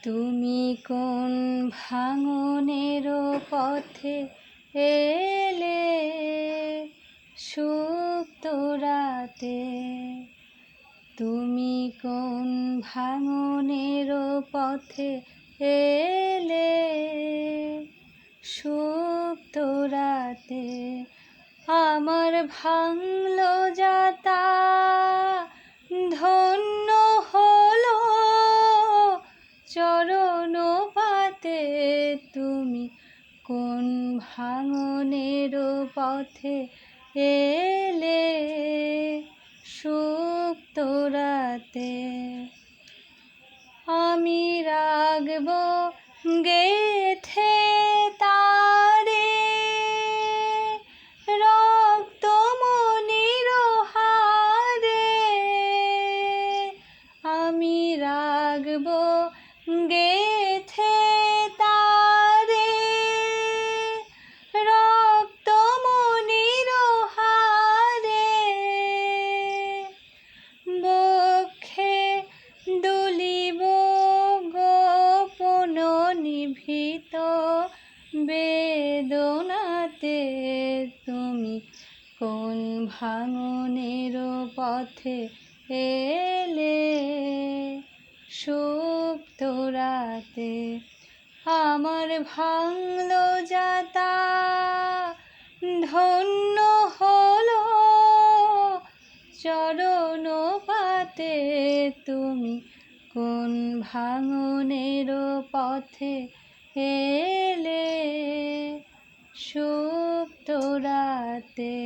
তুমি কোন ভাঙনের পথে এলে সুপ্ত রাতে? তুমি কোন ভাঙনের পথে এলে সুপ্ত রাতে? আমার ভাঙলো যাতা ধন্য হলো চরণ পাতে। তুমি কোন ভাঙনের পথে এলে সুপ্ত রাতে? আমি রাগব গেথে তারে রক্ত মনির হারে। আমি রাগব গেথে তারে রক্ত মনির হারে। বক্ষে দুলিব গোপন নিভৃত বেদনাতে। তুমি কোন ভাঙনের পথে এলে সুপ্ত রাতে? আমার ভাঙলো যাতা ধন্য হলো চরণ পাতে। তুমি কোন ভাঙনের পথে এলে সুপ্ত রাতে?